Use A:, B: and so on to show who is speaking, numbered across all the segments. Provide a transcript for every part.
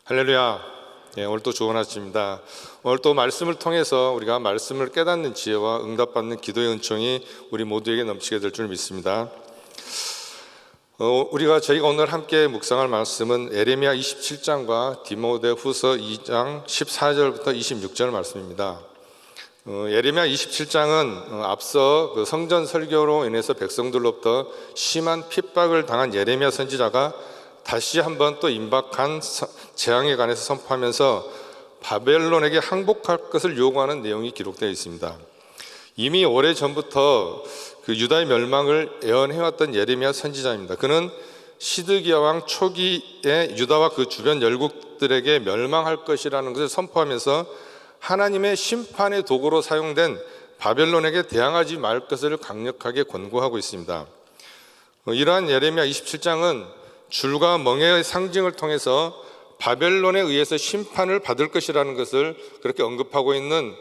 A: 할렐루야. 오늘 또 좋은 아침입니다. 오늘 또 말씀을 통해서 우리가 말씀을 깨닫는 지혜와 응답받는 기도의 은총이 우리 모두에게 넘치게 될 줄 믿습니다. 저희가 오늘 함께 묵상할 말씀은 에레미야 27장과 디모데후서 2장 14절부터 26절 말씀입니다. 에레미야 27장은 앞서 그 성전 설교로 인해서 백성들로부터 심한 핍박을 당한 예레미야 선지자가 다시 한번 또 임박한 재앙에 관해서 선포하면서 바벨론에게 항복할 것을 요구하는 내용이 기록되어 있습니다. 이미 오래전부터 그 유다의 멸망을 예언해왔던 예레미야 선지자입니다. 그는 시드기야 왕 초기에 유다와 그 주변 열국들에게 멸망할 것이라는 것을 선포하면서 하나님의 심판의 도구로 사용된 바벨론에게 대항하지 말 것을 강력하게 권고하고 있습니다. 이러한 예레미야 27장은 줄과 멍에의 상징을 통해서 바벨론에 의해서 심판을 받을 것이라는 것을 그렇게 언급하고 있는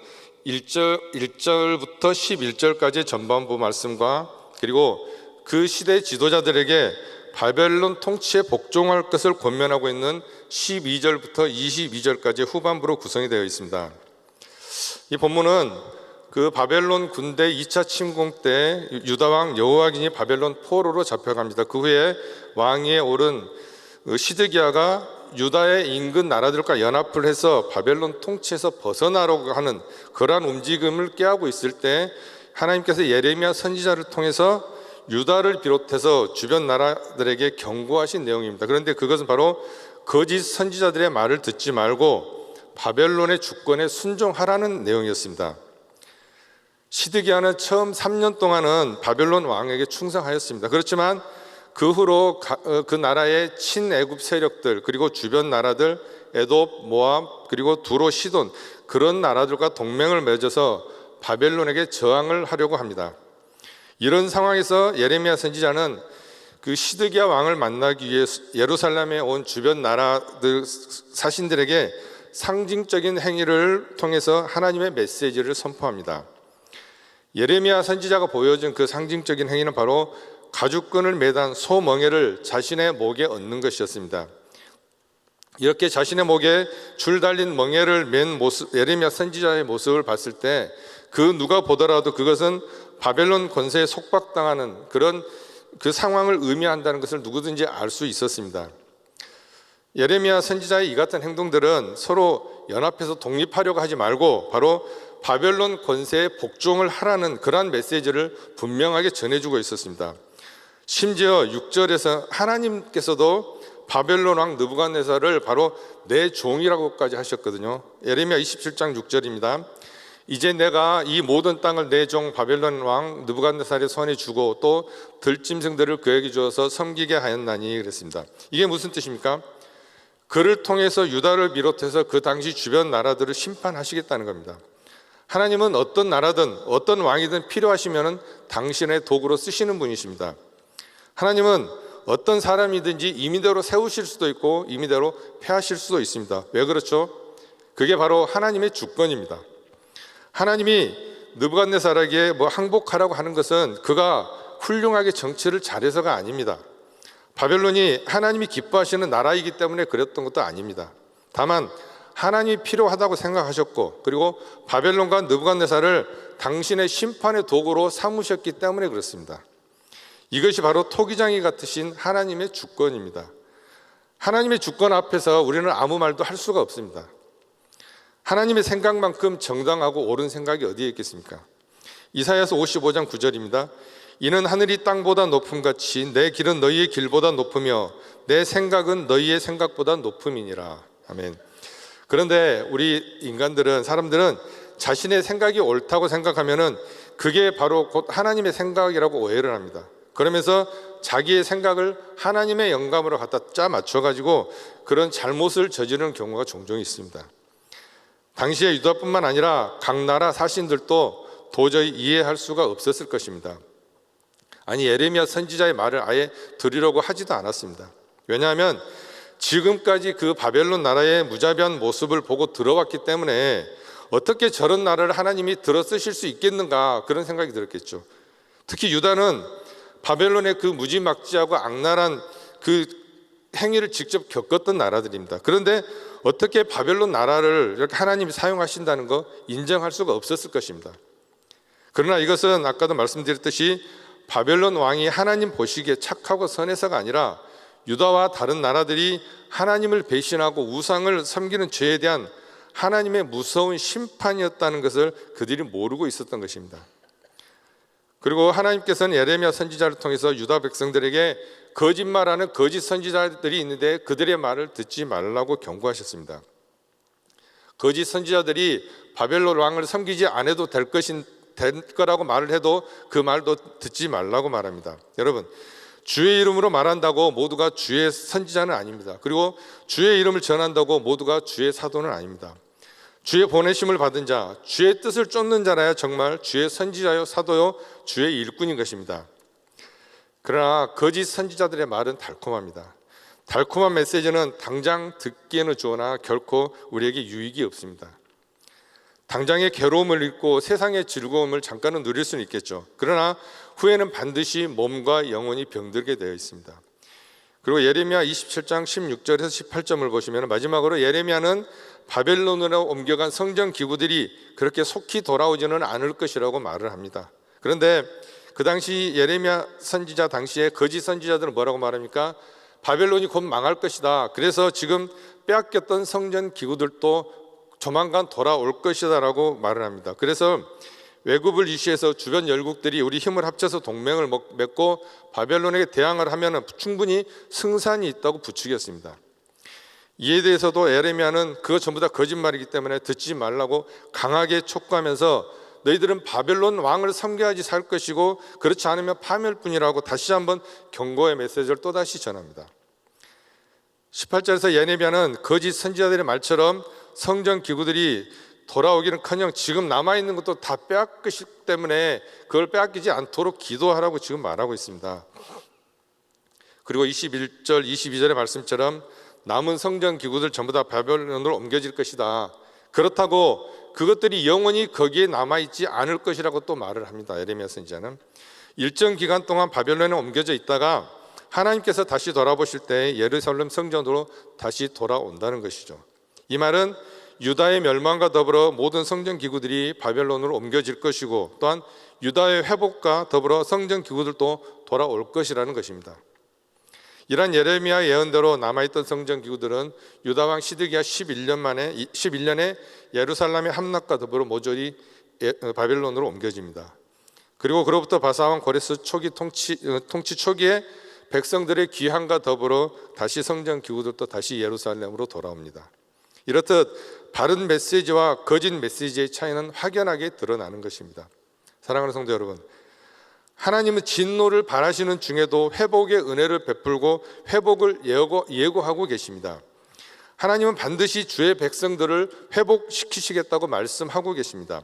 A: 1절부터 11절까지의 전반부 말씀과 그리고 그 시대 지도자들에게 바벨론 통치에 복종할 것을 권면하고 있는 12절부터 22절까지의 후반부로 구성이 되어 있습니다. 이 본문은 그 바벨론 군대 2차 침공 때 유다왕 여호야긴이 바벨론 포로로 잡혀갑니다. 그 후에 왕위에 오른 시드기야가 유다의 인근 나라들과 연합을 해서 바벨론 통치에서 벗어나려고 하는 그러한 움직임을 꾀하고 있을 때 하나님께서 예레미야 선지자를 통해서 유다를 비롯해서 주변 나라들에게 경고하신 내용입니다. 그런데 그것은 바로 거짓 선지자들의 말을 듣지 말고 바벨론의 주권에 순종하라는 내용이었습니다. 시드기야는 처음 3년 동안은 바벨론 왕에게 충성하였습니다. 그렇지만 그 후로 그 나라의 친애굽 세력들 그리고 주변 나라들 에돔, 모압 그리고 두로, 시돈 그런 나라들과 동맹을 맺어서 바벨론에게 저항을 하려고 합니다. 이런 상황에서 예레미야 선지자는 그 시드기야 왕을 만나기 위해 예루살렘에 온 주변 나라들 사신들에게 상징적인 행위를 통해서 하나님의 메시지를 선포합니다. 예레미야 선지자가 보여준 그 상징적인 행위는 바로 가죽끈을 매단 소멍에를 자신의 목에 얹는 것이었습니다. 이렇게 자신의 목에 줄 달린 멍에를 맨 모습, 예레미야 선지자의 모습을 봤을 때 그 누가 보더라도 그것은 바벨론 권세에 속박당하는 그런 그 상황을 의미한다는 것을 누구든지 알 수 있었습니다. 예레미야 선지자의 이 같은 행동들은 서로 연합해서 독립하려고 하지 말고 바로 바벨론 권세에 복종을 하라는 그러한 메시지를 분명하게 전해주고 있었습니다. 심지어 6절에서 하나님께서도 바벨론 왕 느부갓네살을 바로 내 종이라고까지 하셨거든요. 예레미야 27장 6절입니다. 이제 내가 이 모든 땅을 내 종 바벨론 왕 느부갓네살의 손에 주고 또 들짐승들을 그에게 주어서 섬기게 하였나니 그랬습니다. 이게 무슨 뜻입니까? 그를 통해서 유다를 비롯해서 그 당시 주변 나라들을 심판하시겠다는 겁니다. 하나님은 어떤 나라든 어떤 왕이든 필요하시면 당신의 도구로 쓰시는 분이십니다. 하나님은 어떤 사람이든지 임의대로 세우실 수도 있고 임의대로 폐하실 수도 있습니다. 왜 그렇죠? 그게 바로 하나님의 주권입니다. 하나님이 느부갓네살에게 항복하라고 하는 것은 그가 훌륭하게 정치를 잘해서가 아닙니다. 바벨론이 하나님이 기뻐하시는 나라이기 때문에 그랬던 것도 아닙니다. 다만 하나님이 필요하다고 생각하셨고 그리고 바벨론과 느부갓네살을 당신의 심판의 도구로 삼으셨기 때문에 그렇습니다. 이것이 바로 토기장이 같으신 하나님의 주권입니다. 하나님의 주권 앞에서 우리는 아무 말도 할 수가 없습니다. 하나님의 생각만큼 정당하고 옳은 생각이 어디에 있겠습니까? 이사야서 55장 9절입니다. 이는 하늘이 땅보다 높음같이 내 길은 너희의 길보다 높으며 내 생각은 너희의 생각보다 높음이니라. 아멘. 그런데 우리 사람들은 자신의 생각이 옳다고 생각하면은 그게 바로 곧 하나님의 생각이라고 오해를 합니다. 그러면서 자기의 생각을 하나님의 영감으로 갖다 짜 맞춰가지고 그런 잘못을 저지르는 경우가 종종 있습니다. 당시에 유다뿐만 아니라 각 나라 사신들도 도저히 이해할 수가 없었을 것입니다. 아니 예레미야 선지자의 말을 아예 들으려고 하지도 않았습니다. 왜냐하면 지금까지 그 바벨론 나라의 무자비한 모습을 보고 들어왔기 때문에 어떻게 저런 나라를 하나님이 들어 쓰실 수 있겠는가 그런 생각이 들었겠죠. 특히 유다는 바벨론의 그 무지막지하고 악랄한 그 행위를 직접 겪었던 나라들입니다. 그런데 어떻게 바벨론 나라를 이렇게 하나님이 사용하신다는 거 인정할 수가 없었을 것입니다. 그러나 이것은 아까도 말씀드렸듯이 바벨론 왕이 하나님 보시기에 착하고 선해서가 아니라 유다와 다른 나라들이 하나님을 배신하고 우상을 섬기는 죄에 대한 하나님의 무서운 심판이었다는 것을 그들이 모르고 있었던 것입니다. 그리고 하나님께서는 예레미야 선지자를 통해서 유다 백성들에게 거짓말하는 거짓 선지자들이 있는데 그들의 말을 듣지 말라고 경고하셨습니다. 거짓 선지자들이 바벨론 왕을 섬기지 않아도 될 거라고 말을 해도 그 말도 듣지 말라고 말합니다. 여러분, 주의 이름으로 말한다고 모두가 주의 선지자는 아닙니다. 그리고 주의 이름을 전한다고 모두가 주의 사도는 아닙니다. 주의 보내심을 받은 자, 주의 뜻을 쫓는 자라야 정말 주의 선지자요 사도요 주의 일꾼인 것입니다. 그러나 거짓 선지자들의 말은 달콤합니다. 달콤한 메시지는 당장 듣기에는 좋으나 결코 우리에게 유익이 없습니다. 당장의 괴로움을 잊고 세상의 즐거움을 잠깐은 누릴 수는 있겠죠. 그러나 후에는 반드시 몸과 영혼이 병들게 되어 있습니다. 그리고 예레미야 27장 16절에서 18절을 보시면 마지막으로 예레미야는 바벨론으로 옮겨간 성전 기구들이 그렇게 속히 돌아오지는 않을 것이라고 말을 합니다. 그런데 그 당시 예레미야 선지자 당시에 거짓 선지자들은 뭐라고 말합니까? 바벨론이 곧 망할 것이다. 그래서 지금 빼앗겼던 성전 기구들도 조만간 돌아올 것이다 라고 말을 합니다. 그래서 외국을 이시해서 주변 열국들이 우리 힘을 합쳐서 동맹을 맺고 바벨론에게 대항을 하면 충분히 승산이 있다고 부추겼습니다. 이에 대해서도 예레미야는 그거 전부 다 거짓말이기 때문에 듣지 말라고 강하게 촉구하면서 너희들은 바벨론 왕을 섬겨야지 살 것이고 그렇지 않으면 파멸 뿐이라고 다시 한번 경고의 메시지를 또다시 전합니다. 18절에서 예레미야는 거짓 선지자들의 말처럼 성전 기구들이 돌아오기는커녕 지금 남아있는 것도 다 빼앗기기 때문에 그걸 빼앗기지 않도록 기도하라고 지금 말하고 있습니다. 그리고 21절, 22절의 말씀처럼 남은 성전 기구들 전부 다 바벨론으로 옮겨질 것이다. 그렇다고 그것들이 영원히 거기에 남아있지 않을 것이라고 또 말을 합니다. 예레미야 선지자는 일정 기간 동안 바벨론에 옮겨져 있다가 하나님께서 다시 돌아보실 때 예루살렘 성전으로 다시 돌아온다는 것이죠. 이 말은 유다의 멸망과 더불어 모든 성전 기구들이 바벨론으로 옮겨질 것이고 또한 유다의 회복과 더불어 성전 기구들도 돌아올 것이라는 것입니다. 이러한 예레미야 예언대로 남아있던 성전 기구들은 유다 왕 시드기야 11년에 예루살렘의 함락과 더불어 모조리 바벨론으로 옮겨집니다. 그리고 그로부터 바사 왕 고레스 통치 초기에 백성들의 귀환과 더불어 다시 성전 기구들도 다시 예루살렘으로 돌아옵니다. 이렇듯 바른 메시지와 거짓 메시지의 차이는 확연하게 드러나는 것입니다. 사랑하는 성도 여러분, 하나님은 진노를 바라시는 중에도 회복의 은혜를 베풀고 회복을 예고하고 계십니다. 하나님은 반드시 주의 백성들을 회복시키시겠다고 말씀하고 계십니다.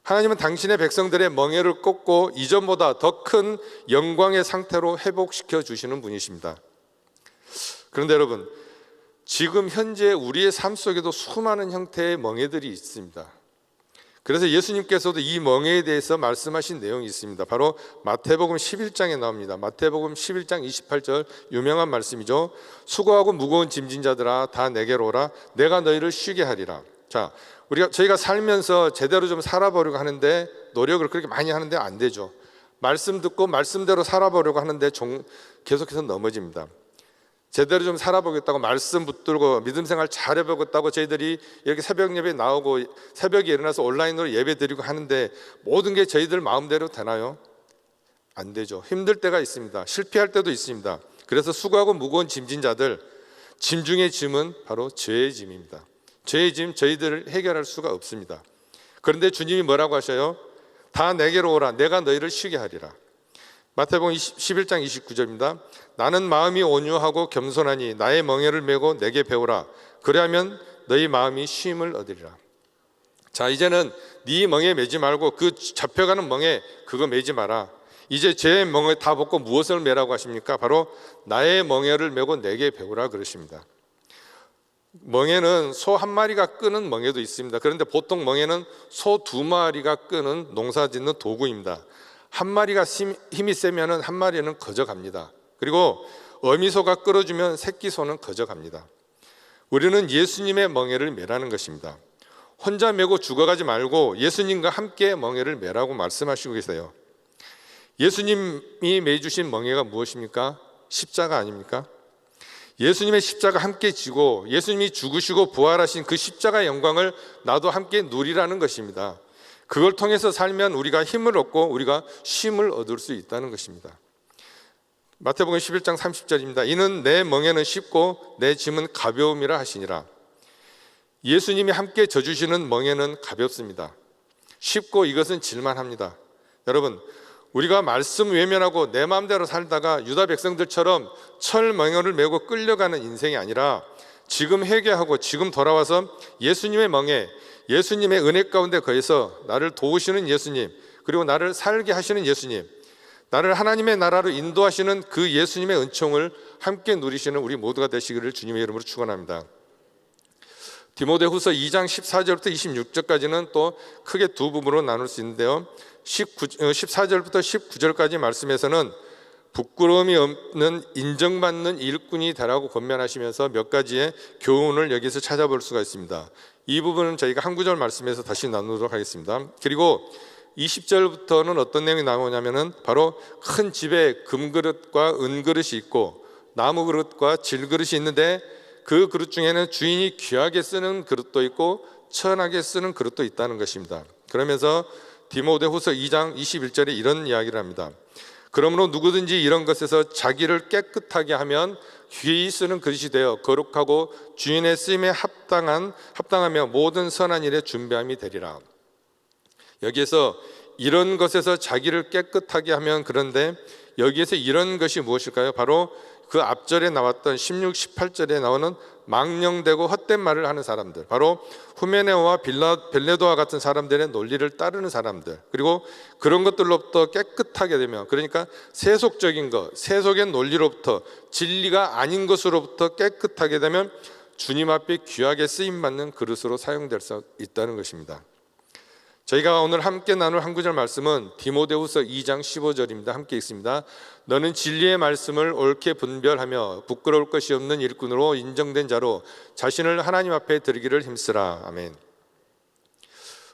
A: 하나님은 당신의 백성들의 멍에를 꺾고 이전보다 더 큰 영광의 상태로 회복시켜 주시는 분이십니다. 그런데 여러분, 지금 현재 우리의 삶 속에도 수많은 형태의 멍에들이 있습니다. 그래서 예수님께서도 이 멍에에 대해서 말씀하신 내용이 있습니다. 바로 마태복음 11장에 나옵니다. 마태복음 11장 28절 유명한 말씀이죠. 수고하고 무거운 짐진 자들아 다 내게로 오라 내가 너희를 쉬게 하리라. 자, 저희가 살면서 제대로 좀 살아보려고 하는데 노력을 그렇게 많이 하는데 안 되죠. 말씀 듣고 말씀대로 살아보려고 하는데 계속해서 넘어집니다. 제대로 좀 살아보겠다고 말씀 붙들고 믿음 생활 잘해보겠다고 저희들이 이렇게 새벽 예배 나오고 새벽에 일어나서 온라인으로 예배 드리고 하는데 모든 게 저희들 마음대로 되나요? 안 되죠. 힘들 때가 있습니다. 실패할 때도 있습니다. 그래서 수고하고 무거운 짐진 자들, 짐 중의 짐은 바로 죄의 짐입니다. 죄의 짐 저희들을 해결할 수가 없습니다. 그런데 주님이 뭐라고 하셔요? 다 내게로 오라 내가 너희를 쉬게 하리라. 마태복음 11장 29절입니다. 나는 마음이 온유하고 겸손하니 나의 멍에를 메고 내게 배우라. 그리하면 너희 마음이 쉼을 얻으리라. 자, 이제는 네 멍에 매지 말고 그 잡혀가는 멍에 그거 매지 마라. 이제 제 멍에 다 벗고 무엇을 매라고 하십니까? 바로 나의 멍에를 메고 내게 배우라 그러십니다. 멍에는 소 한 마리가 끄는 멍에도 있습니다. 그런데 보통 멍에는 소 두 마리가 끄는 농사 짓는 도구입니다. 한 마리가 힘이 세면은 한 마리는 거저갑니다. 그리고 어미소가 끌어주면 새끼소는 거저갑니다. 우리는 예수님의 멍에를 매라는 것입니다. 혼자 메고 죽어가지 말고 예수님과 함께 멍에를 매라고 말씀하시고 계세요. 예수님이 매주신 멍에가 무엇입니까? 십자가 아닙니까? 예수님의 십자가 함께 지고 예수님이 죽으시고 부활하신 그 십자가의 영광을 나도 함께 누리라는 것입니다. 그걸 통해서 살면 우리가 힘을 얻고 우리가 쉼을 얻을 수 있다는 것입니다. 마태복음 11장 30절입니다. 이는 내 멍에는 쉽고 내 짐은 가벼움이라 하시니라. 예수님이 함께 져주시는 멍에는 가볍습니다. 쉽고 이것은 질만합니다. 여러분, 우리가 말씀 외면하고 내 마음대로 살다가 유다 백성들처럼 철 멍에를 메고 끌려가는 인생이 아니라 지금 회개하고 지금 돌아와서 예수님의 멍에, 예수님의 은혜 가운데 거해서 나를 도우시는 예수님, 그리고 나를 살게 하시는 예수님, 나를 하나님의 나라로 인도하시는 그 예수님의 은총을 함께 누리시는 우리 모두가 되시기를 주님의 이름으로 축원합니다. 디모데후서 2장 14절부터 26절까지는 또 크게 두 부분으로 나눌 수 있는데요. 14절부터 19절까지 말씀에서는 부끄러움이 없는 인정받는 일꾼이 되라고 권면하시면서 몇 가지의 교훈을 여기서 찾아볼 수가 있습니다. 이 부분은 저희가 한 구절 말씀에서 다시 나누도록 하겠습니다. 그리고 20절부터는 어떤 내용이 나오냐면은 바로 큰 집에 금그릇과 은그릇이 있고 나무 그릇과 질그릇이 있는데 그 그릇 중에는 주인이 귀하게 쓰는 그릇도 있고 천하게 쓰는 그릇도 있다는 것입니다. 그러면서 디모데후서 2장 21절에 이런 이야기를 합니다. 그러므로 누구든지 이런 것에서 자기를 깨끗하게 하면 귀히 쓰는 그릇이 되어 거룩하고 주인의 쓰임에 합당하며 모든 선한 일에 준비함이 되리라. 여기에서 이런 것에서 자기를 깨끗하게 하면, 그런데 여기에서 이런 것이 무엇일까요? 바로 그 앞절에 나왔던 16, 18절에 나오는 망령되고 헛된 말을 하는 사람들, 바로 후메네오와 벨레도와 같은 사람들의 논리를 따르는 사람들, 그리고 그런 것들로부터 깨끗하게 되면, 그러니까 세속적인 것, 세속의 논리로부터, 진리가 아닌 것으로부터 깨끗하게 되면 주님 앞에 귀하게 쓰임받는 그릇으로 사용될 수 있다는 것입니다. 저희가 오늘 함께 나눌 한 구절 말씀은 디모데후서 2장 15절입니다. 함께 읽습니다. 너는 진리의 말씀을 옳게 분별하며 부끄러울 것이 없는 일꾼으로 인정된 자로 자신을 하나님 앞에 드리기를 힘쓰라. 아멘.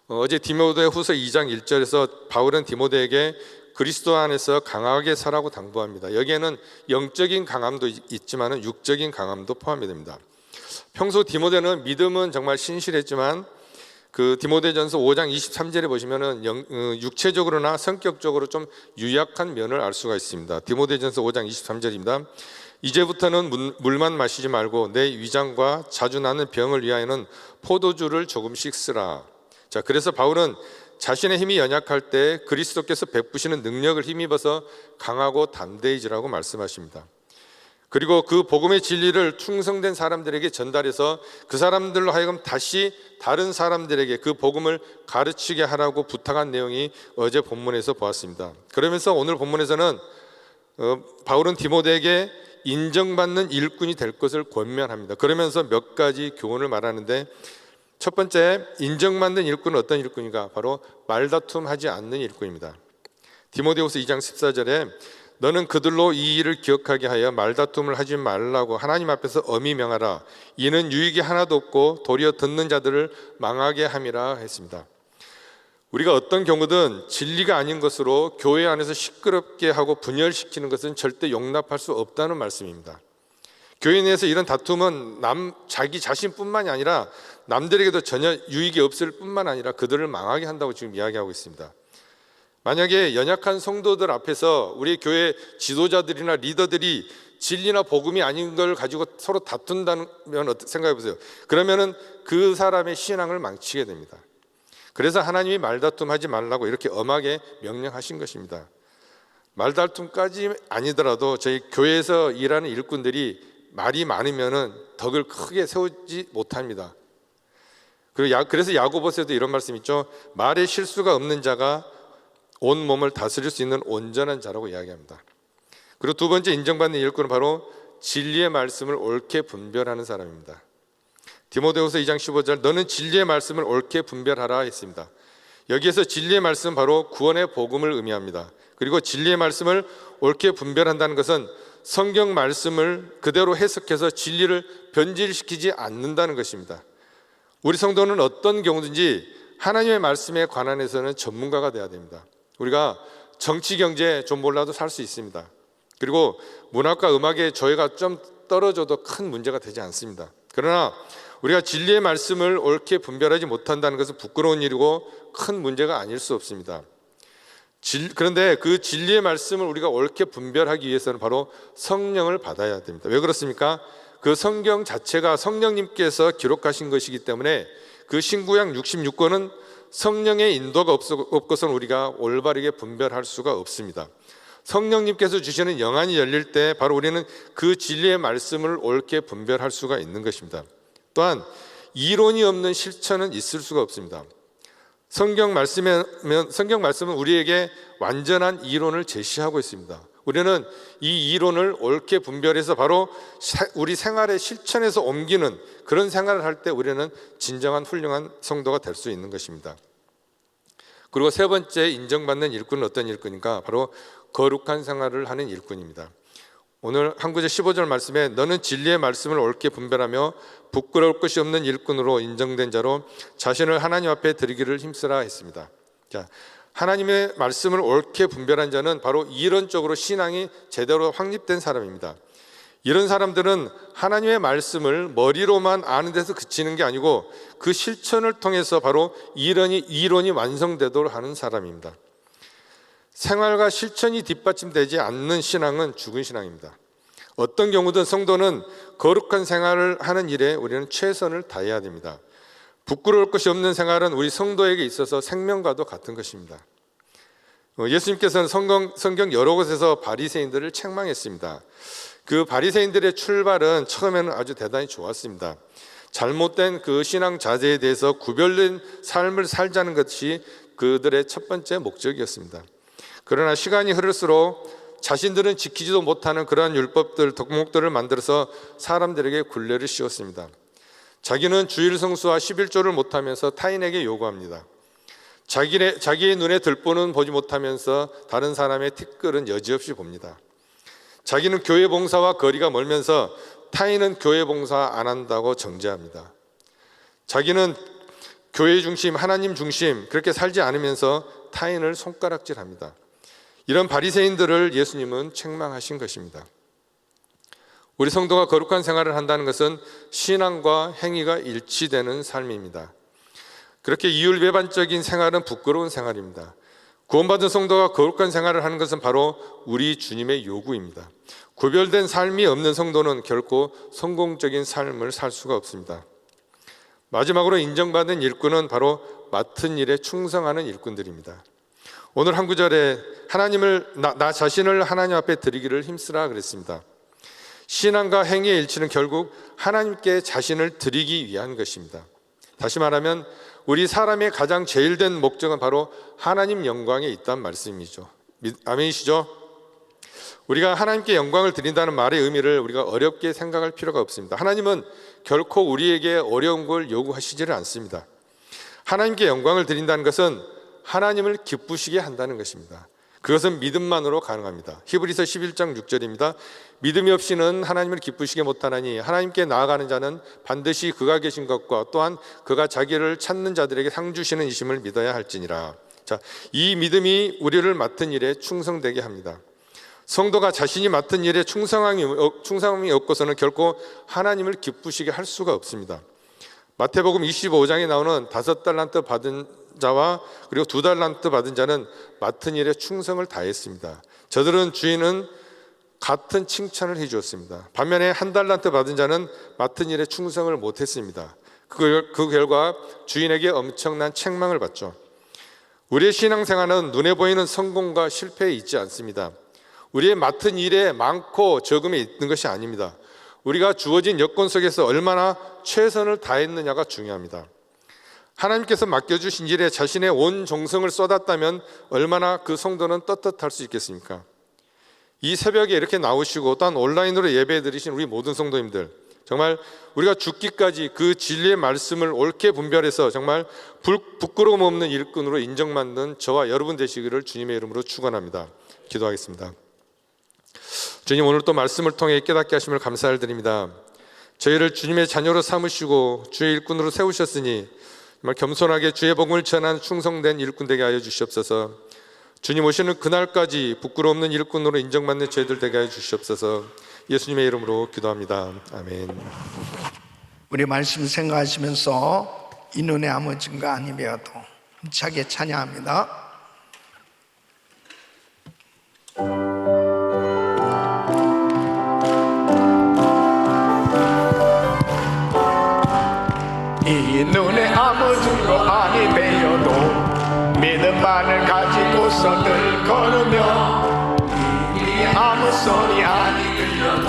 A: 어제 디모데후서 2장 1절에서 바울은 디모데에게 그리스도 안에서 강하게 서라고 당부합니다. 여기에는 영적인 강함도 있지만 육적인 강함도 포함이 됩니다. 평소 디모데는 믿음은 정말 신실했지만 그 디모데전서 5장 23절에 보시면은 육체적으로나 성격적으로 좀 유약한 면을 알 수가 있습니다. 디모데전서 5장 23절입니다. 이제부터는 물만 마시지 말고 내 위장과 자주 나는 병을 위하여는 포도주를 조금씩 쓰라. 자, 그래서 바울은 자신의 힘이 연약할 때 그리스도께서 베푸시는 능력을 힘입어서 강하고 담대해지라고 말씀하십니다. 그리고 그 복음의 진리를 충성된 사람들에게 전달해서 그 사람들로 하여금 다시 다른 사람들에게 그 복음을 가르치게 하라고 부탁한 내용이 어제 본문에서 보았습니다. 그러면서 오늘 본문에서는 바울은 디모데에게 인정받는 일꾼이 될 것을 권면합니다. 그러면서 몇 가지 교훈을 말하는데, 첫 번째, 인정받는 일꾼은 어떤 일꾼인가? 바로 말다툼하지 않는 일꾼입니다. 디모데후서 2장 14절에 너는 그들로 이 일을 기억하게 하여 말다툼을 하지 말라고 하나님 앞에서 엄히 명하라. 이는 유익이 하나도 없고 도리어 듣는 자들을 망하게 함이라 했습니다. 우리가 어떤 경우든 진리가 아닌 것으로 교회 안에서 시끄럽게 하고 분열시키는 것은 절대 용납할 수 없다는 말씀입니다. 교회 내에서 이런 다툼은 자기 자신뿐만이 아니라 남들에게도 전혀 유익이 없을 뿐만 아니라 그들을 망하게 한다고 지금 이야기하고 있습니다. 만약에 연약한 성도들 앞에서 우리 교회 지도자들이나 리더들이 진리나 복음이 아닌 걸 가지고 서로 다툰다면 생각해 보세요. 그러면은 그 사람의 신앙을 망치게 됩니다. 그래서 하나님이 말다툼하지 말라고 이렇게 엄하게 명령하신 것입니다. 말다툼까지 아니더라도 저희 교회에서 일하는 일꾼들이 말이 많으면은 덕을 크게 세우지 못합니다. 그래서 야고보서에도 이런 말씀 있죠. 말에 실수가 없는 자가 온 몸을 다스릴 수 있는 온전한 자라고 이야기합니다. 그리고 두 번째 인정받는 일꾼은 바로 진리의 말씀을 옳게 분별하는 사람입니다. 디모데후서 2장 15절 너는 진리의 말씀을 옳게 분별하라 했습니다. 여기에서 진리의 말씀은 바로 구원의 복음을 의미합니다. 그리고 진리의 말씀을 옳게 분별한다는 것은 성경 말씀을 그대로 해석해서 진리를 변질시키지 않는다는 것입니다. 우리 성도는 어떤 경우든지 하나님의 말씀에 관한해서는 전문가가 되어야 됩니다. 우리가 정치, 경제 좀 몰라도 살 수 있습니다. 그리고 문학과 음악의 조예가 좀 떨어져도 큰 문제가 되지 않습니다. 그러나 우리가 진리의 말씀을 옳게 분별하지 못한다는 것은 부끄러운 일이고 큰 문제가 아닐 수 없습니다. 그런데 그 진리의 말씀을 우리가 옳게 분별하기 위해서는 바로 성령을 받아야 됩니다. 왜 그렇습니까? 그 성경 자체가 성령님께서 기록하신 것이기 때문에 그 신구약 66권은 성령의 인도가 없고서는 우리가 올바르게 분별할 수가 없습니다. 성령님께서 주시는 영안이 열릴 때 바로 우리는 그 진리의 말씀을 옳게 분별할 수가 있는 것입니다. 또한 이론이 없는 실천은 있을 수가 없습니다. 성경 말씀은 우리에게 완전한 이론을 제시하고 있습니다. 우리는 이 이론을 옳게 분별해서 바로 우리 생활의 실천에서 옮기는 그런 생활을 할 때 우리는 진정한 훌륭한 성도가 될 수 있는 것입니다. 그리고 세 번째 인정받는 일꾼은 어떤 일꾼인가? 바로 거룩한 생활을 하는 일꾼입니다. 오늘 한 구절 15절 말씀에 너는 진리의 말씀을 옳게 분별하며 부끄러울 것이 없는 일꾼으로 인정된 자로 자신을 하나님 앞에 드리기를 힘쓰라 했습니다. 자, 하나님의 말씀을 옳게 분별한 자는 바로 이론적으로 신앙이 제대로 확립된 사람입니다. 이런 사람들은 하나님의 말씀을 머리로만 아는 데서 그치는 게 아니고 그 실천을 통해서 바로 이론이 완성되도록 하는 사람입니다. 생활과 실천이 뒷받침되지 않는 신앙은 죽은 신앙입니다. 어떤 경우든 성도는 거룩한 생활을 하는 일에 우리는 최선을 다해야 됩니다. 부끄러울 것이 없는 생활은 우리 성도에게 있어서 생명과도 같은 것입니다. 예수님께서는 성경 여러 곳에서 바리새인들을 책망했습니다. 그 바리새인들의 출발은 처음에는 아주 대단히 좋았습니다. 잘못된 그 신앙 자세에 대해서 구별된 삶을 살자는 것이 그들의 첫 번째 목적이었습니다. 그러나 시간이 흐를수록 자신들은 지키지도 못하는 그러한 율법들, 덕목들을 만들어서 사람들에게 굴레를 씌웠습니다. 자기는 주일 성수와 11조를 못하면서 타인에게 요구합니다. 자기의 눈에 들보는 보지 못하면서 다른 사람의 티끌은 여지없이 봅니다. 자기는 교회 봉사와 거리가 멀면서 타인은 교회 봉사 안 한다고 정죄합니다. 자기는 교회 중심, 하나님 중심 그렇게 살지 않으면서 타인을 손가락질합니다. 이런 바리새인들을 예수님은 책망하신 것입니다. 우리 성도가 거룩한 생활을 한다는 것은 신앙과 행위가 일치되는 삶입니다. 그렇게 이율배반적인 생활은 부끄러운 생활입니다. 구원받은 성도가 거룩한 생활을 하는 것은 바로 우리 주님의 요구입니다. 구별된 삶이 없는 성도는 결코 성공적인 삶을 살 수가 없습니다. 마지막으로 인정받은 일꾼은 바로 맡은 일에 충성하는 일꾼들입니다. 오늘 한 구절에 나 자신을 하나님 앞에 드리기를 힘쓰라 그랬습니다. 신앙과 행위의 일치는 결국 하나님께 자신을 드리기 위한 것입니다. 다시 말하면 우리 사람의 가장 제일된 목적은 바로 하나님 영광에 있다는 말씀이죠. 아멘이시죠? 우리가 하나님께 영광을 드린다는 말의 의미를 우리가 어렵게 생각할 필요가 없습니다. 하나님은 결코 우리에게 어려운 걸 요구하시지를 않습니다. 하나님께 영광을 드린다는 것은 하나님을 기쁘시게 한다는 것입니다. 그것은 믿음만으로 가능합니다. 히브리서 11장 6절입니다. 믿음이 없이는 하나님을 기쁘시게 못하나니 하나님께 나아가는 자는 반드시 그가 계신 것과 또한 그가 자기를 찾는 자들에게 상 주시는 이심을 믿어야 할지니라. 자, 이 믿음이 우리를 맡은 일에 충성되게 합니다. 성도가 자신이 맡은 일에 충성함이 없고서는 결코 하나님을 기쁘시게 할 수가 없습니다. 마태복음 25장에 나오는 5달란트 받은 자와 그리고 2달란트 받은 자는 맡은 일에 충성을 다했습니다. 저들은 주인은 같은 칭찬을 해주었습니다. 반면에 1달란트 받은 자는 맡은 일에 충성을 못했습니다. 그 결과 주인에게 엄청난 책망을 받죠. 우리의 신앙생활은 눈에 보이는 성공과 실패에 있지 않습니다. 우리의 맡은 일에 많고 적음에 있는 것이 아닙니다. 우리가 주어진 여건 속에서 얼마나 최선을 다했느냐가 중요합니다. 하나님께서 맡겨주신 일에 자신의 온 정성을 쏟았다면 얼마나 그 성도는 떳떳할 수 있겠습니까? 이 새벽에 이렇게 나오시고 또한 온라인으로 예배 드리신 우리 모든 성도님들, 정말 우리가 죽기까지 그 진리의 말씀을 옳게 분별해서 정말 부끄러움 없는 일꾼으로 인정받는 저와 여러분 되시기를 주님의 이름으로 축원합니다. 기도하겠습니다. 주님, 오늘 또 말씀을 통해 깨닫게 하심을 감사를 드립니다. 저희를 주님의 자녀로 삼으시고 주의 일꾼으로 세우셨으니 정말 겸손하게 주의 복음을 전한 충성된 일꾼 되게 하여 주시옵소서. 주님 오시는 그날까지 부끄러움없는 일꾼으로 인정받는 저희들 되게 하여 주시옵소서. 예수님의 이름으로 기도합니다. 아멘.
B: 우리 말씀 생각하시면서 이 눈에 아무 증거 아니며도 힘차게 찬양합니다. 이 눈에 아무 증거 아니 되어도 믿음만을 가지고서 늘 걸으며 이 아무 소리 아니 들려도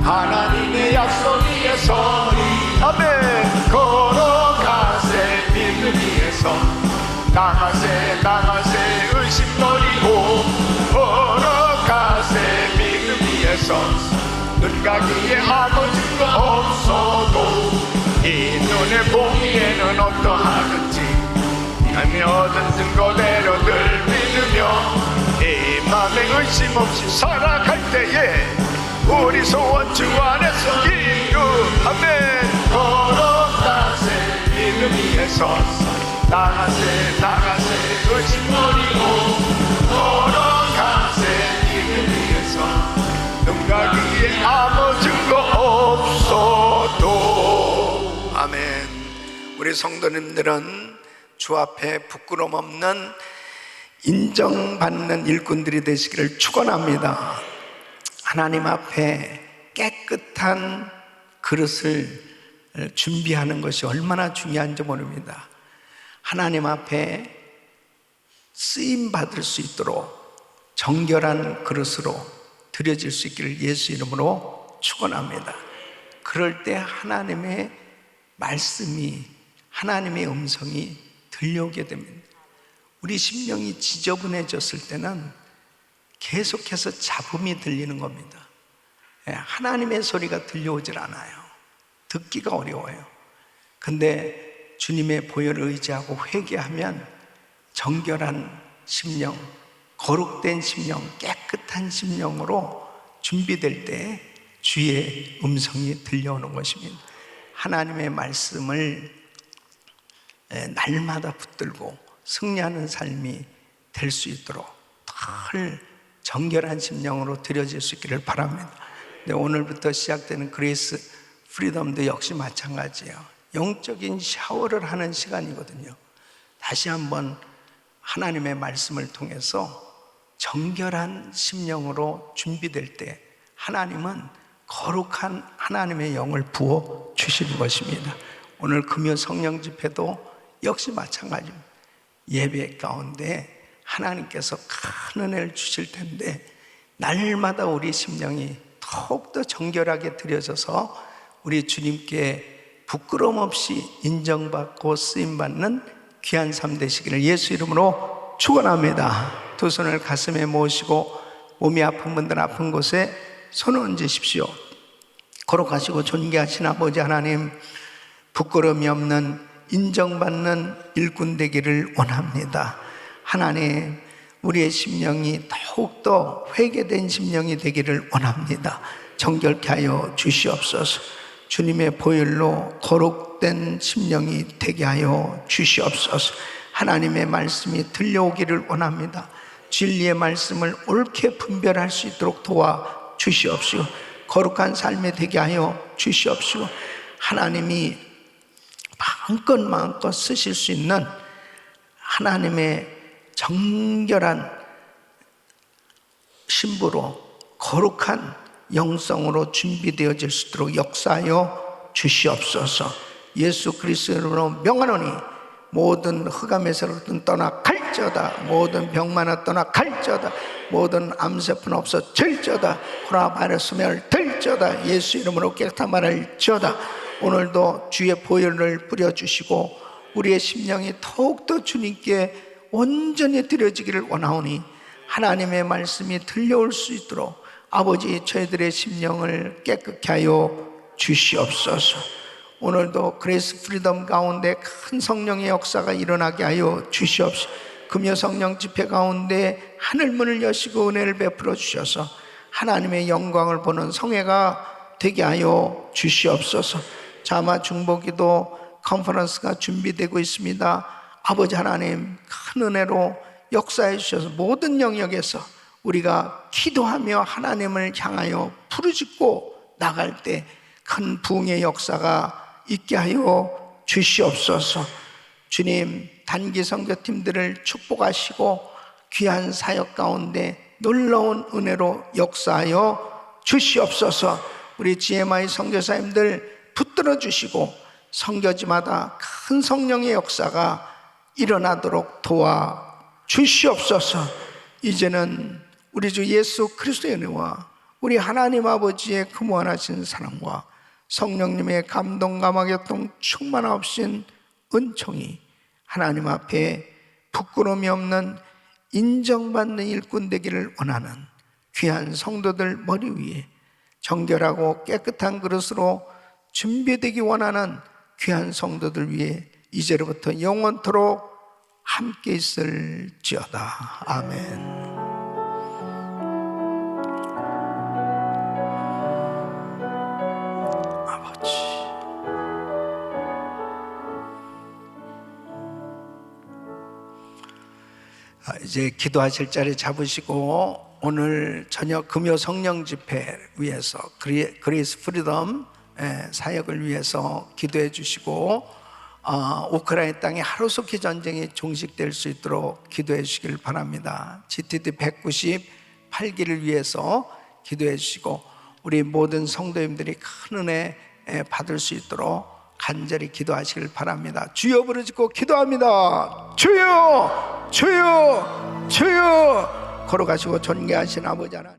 B: 하나님의 약속 위에 서리 아멘. 걸어가세 믿음 위에서 나가세 의심 버리고 걸어가세 믿음 위에서 눈가기에 아무 증거 없어도 이 눈에 보기에는 어떠하든지 남이 얻은 증거대로 늘 믿으며 이 맘에 의심 없이 살아갈 때에 우리 소원 주 안에서 이루하면 걸어가세 믿음 위에서 나가세 의심 버리고 걸어가세 믿음 위에서 눈 가기에 아무 증거 없어도 아멘. 우리 성도님들은 주 앞에 부끄럼 없는 인정받는 일꾼들이 되시기를 축원합니다. 하나님 앞에 깨끗한 그릇을 준비하는 것이 얼마나 중요한지 모릅니다. 하나님 앞에 쓰임 받을 수 있도록 정결한 그릇으로 드려질 수 있기를 예수 이름으로 축원합니다. 그럴 때 하나님의 말씀이, 하나님의 음성이 들려오게 됩니다. 우리 심령이 지저분해졌을 때는 계속해서 잡음이 들리는 겁니다. 하나님의 소리가 들려오질 않아요. 듣기가 어려워요. 근데 주님의 보혈을 의지하고 회개하면 정결한 심령, 거룩된 심령, 깨끗한 심령으로 준비될 때 주의 음성이 들려오는 것입니다. 하나님의 말씀을 날마다 붙들고 승리하는 삶이 될 수 있도록 늘 정결한 심령으로 드려질 수 있기를 바랍니다. 근데 오늘부터 시작되는 그레이스 프리덤도 역시 마찬가지예요. 영적인 샤워를 하는 시간이거든요. 다시 한번 하나님의 말씀을 통해서 정결한 심령으로 준비될 때 하나님은 거룩한 하나님의 영을 부어 주시는 것입니다. 오늘 금요 성령 집회도 역시 마찬가지입니다. 예배 가운데 하나님께서 큰 은혜를 주실 텐데 날마다 우리 심령이 더욱더 정결하게 드려져서 우리 주님께 부끄러움 없이 인정받고 쓰임받는 귀한 삶 되시기를 예수 이름으로 축원합니다. 두 손을 가슴에 모으시고 몸이 아픈 분들 아픈 곳에 손을 얹으십시오. 거룩하시고 존귀하신 아버지 하나님, 부끄러움이 없는 인정받는 일꾼 되기를 원합니다. 하나님, 우리의 심령이 더욱더 회개된 심령이 되기를 원합니다. 정결케 하여 주시옵소서. 주님의 보혈로 거룩된 심령이 되게 하여 주시옵소서. 하나님의 말씀이 들려오기를 원합니다. 진리의 말씀을 옳게 분별할 수 있도록 도와 주시옵시고 거룩한 삶이 되게 하여 주시옵시고 하나님이 마음껏 쓰실 수 있는 하나님의 정결한 신부로 거룩한 영성으로 준비되어질 수 있도록 역사하여 주시옵소서. 예수 그리스도로 명하노니 모든 흑암에서로든 떠나 갈지어다. 모든 병만아 떠나 갈지어다. 모든 암세포는 없어질지어다. 코로나 바이러스 멸될지어다. 예수 이름으로 깨끗한 말을 지어다. 오늘도 주의 보혈을 뿌려주시고 우리의 심령이 더욱더 주님께 온전히 드려지기를 원하오니 하나님의 말씀이 들려올 수 있도록 아버지 저희들의 심령을 깨끗게 하여 주시옵소서. 오늘도 그레이스 프리덤 가운데 큰 성령의 역사가 일어나게 하여 주시옵소서. 금요 성령 집회 가운데 하늘문을 여시고 은혜를 베풀어 주셔서 하나님의 영광을 보는 성회가 되게 하여 주시옵소서. 자마 중보기도 컨퍼런스가 준비되고 있습니다. 아버지 하나님, 큰 은혜로 역사해 주셔서 모든 영역에서 우리가 기도하며 하나님을 향하여 부르짖고 나갈 때 큰 부흥의 역사가 있게 하여 주시옵소서. 주님, 단기 선교팀들을 축복하시고 귀한 사역 가운데 놀라운 은혜로 역사하여 주시옵소서. 우리 GMI 선교사님들 붙들어 주시고 선교지마다 큰 성령의 역사가 일어나도록 도와 주시옵소서. 이제는 우리 주 예수 그리스도의 은혜와 우리 하나님 아버지의 그 무한하신 사랑과 성령님의 감동감화 교통 충만하신 은총이 하나님 앞에 부끄러움이 없는 인정받는 일꾼 되기를 원하는 귀한 성도들 머리 위에 정결하고 깨끗한 그릇으로 준비되기 원하는 귀한 성도들 위해 이제로부터 영원토록 함께 있을지어다. 아멘. 아버지, 이제 기도하실 자리 잡으시고 오늘 저녁 금요 성령 집회 위해서 그레이스 프리덤 사역을 위해서 기도해 주시고 우크라이나 땅에 하루속히 전쟁이 종식될 수 있도록 기도해 주시길 바랍니다. GTD 198기를 위해서 기도해 주시고 우리 모든 성도님들이 큰 은혜 받을 수 있도록 간절히 기도하시길 바랍니다. 주여 부르짖고 기도합니다. 주여, 주여, 주여. 걸어가시고 존귀하신 아버지 하나님,